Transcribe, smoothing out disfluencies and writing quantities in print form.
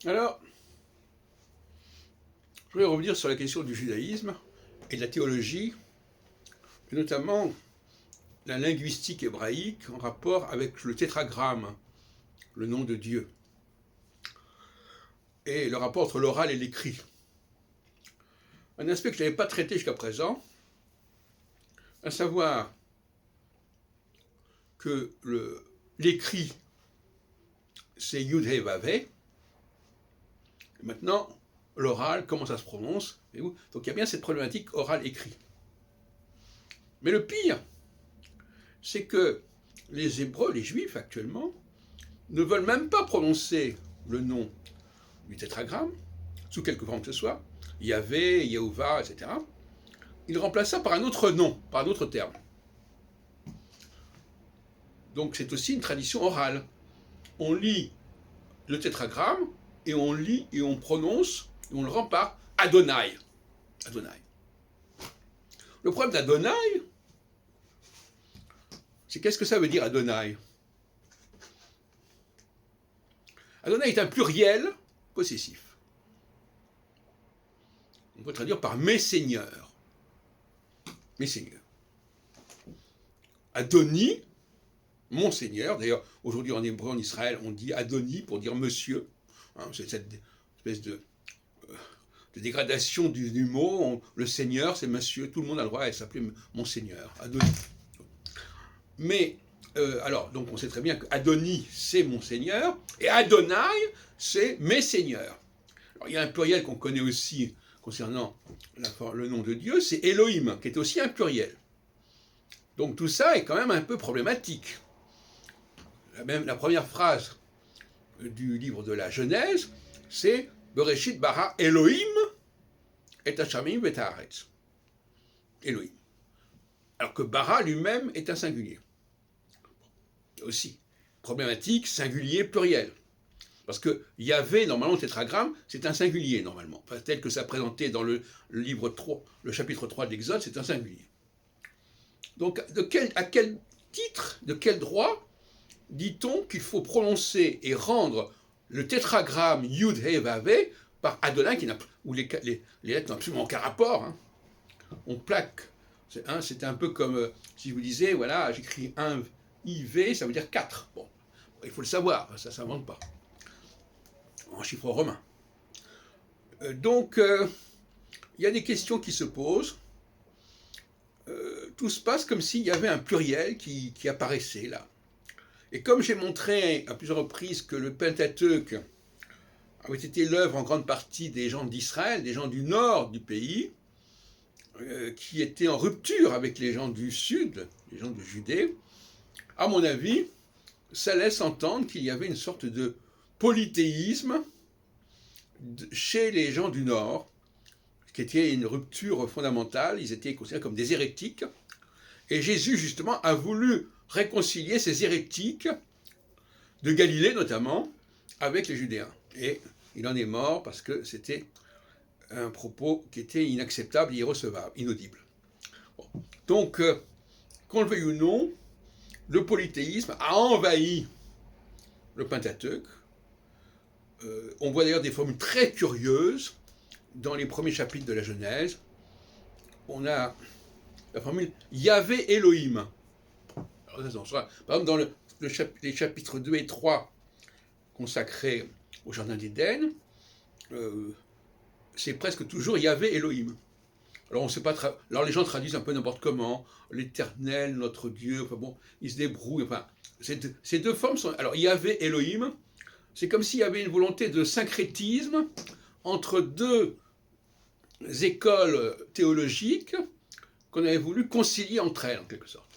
Alors, je voudrais revenir sur la question du judaïsme et de la théologie, et notamment la linguistique hébraïque en rapport avec le tétragramme, le nom de Dieu, et le rapport entre l'oral et l'écrit. Un aspect que je n'avais pas traité jusqu'à présent, à savoir que l'écrit, c'est Yud He Vav He. Maintenant, l'oral, comment ça se prononce? Donc il y a bien cette problématique oral-écrit. Mais le pire, c'est que les Hébreux, les Juifs actuellement, ne veulent même pas prononcer le nom du tétragramme, sous quelque forme que ce soit, Yahvé, Yehovah, etc. Ils remplacent ça par un autre nom, par un autre terme. Donc c'est aussi une tradition orale. On lit le tétragramme, et on lit et on prononce, et on le rend par Adonai. Adonai. Le problème d'Adonai, c'est qu'est-ce que ça veut dire Adonai? Adonai est un pluriel possessif. On peut traduire par mes seigneurs. Mes seigneurs. Adoni, mon seigneur. D'ailleurs, aujourd'hui en hébreu, en Israël, on dit Adoni pour dire monsieur. C'est cette espèce de dégradation du mot. Le seigneur, c'est monsieur. Tout le monde a le droit à s'appeler mon seigneur. Adoni. Mais, alors, donc on sait très bien que Adoni, c'est mon seigneur, et Adonai, c'est mes seigneurs. Alors, il y a un pluriel qu'on connaît aussi concernant le nom de Dieu, c'est Elohim, qui est aussi un pluriel. Donc tout ça est quand même un peu problématique. La première phrase du livre de la Genèse, c'est Bereshit bara Elohim et Hashamim et Haaretz. Elohim. Alors que bara lui-même est un singulier. Aussi, problématique, singulier, pluriel. Parce que Yahvé, normalement, le tétragramme, c'est un singulier, normalement. Enfin, tel que ça présenté dans le livre 3, le chapitre 3 de l'Exode, c'est un singulier. Donc, à quel titre, de quel droit, dit-on qu'il faut prononcer et rendre le tétragramme Yud He Vav He par Adonai, où les lettres n'ont absolument aucun rapport, hein. On plaque. C'est un peu comme si je vous disais, voilà, j'écris un IV, ça veut dire 4. Bon, il faut le savoir, ça ne s'invente pas. En chiffre romain. Donc, il y a des questions qui se posent. Tout se passe comme s'il y avait un pluriel qui apparaissait là. Et comme j'ai montré à plusieurs reprises que le Pentateuque avait été l'œuvre en grande partie des gens d'Israël, des gens du nord du pays, qui étaient en rupture avec les gens du sud, les gens de Judée, à mon avis, ça laisse entendre qu'il y avait une sorte de polythéisme chez les gens du Nord, qui était une rupture fondamentale. Ils étaient considérés comme des hérétiques. Et Jésus, justement, a voulu réconcilier ces hérétiques, de Galilée notamment, avec les Judéens. Et il en est mort parce que c'était un propos qui était inacceptable, irrecevable, inaudible. Bon. Donc, qu'on le veuille ou non, le polythéisme a envahi le Pentateuque. On voit d'ailleurs des formules très curieuses dans les premiers chapitres de la Genèse. On a la formule Yahvé Elohim. Alors, par exemple, dans les chapitres 2 et 3 consacrés au Jardin d'Éden, c'est presque toujours Yahvé Elohim. Alors, on sait pas alors les gens traduisent un peu n'importe comment, l'Éternel, notre Dieu, enfin bon, ils se débrouillent. Enfin, ces deux formes sont. Alors, Yahvé Elohim, c'est comme s'il y avait une volonté de syncrétisme entre deux écoles théologiques qu'on avait voulu concilier entre elles, en quelque sorte.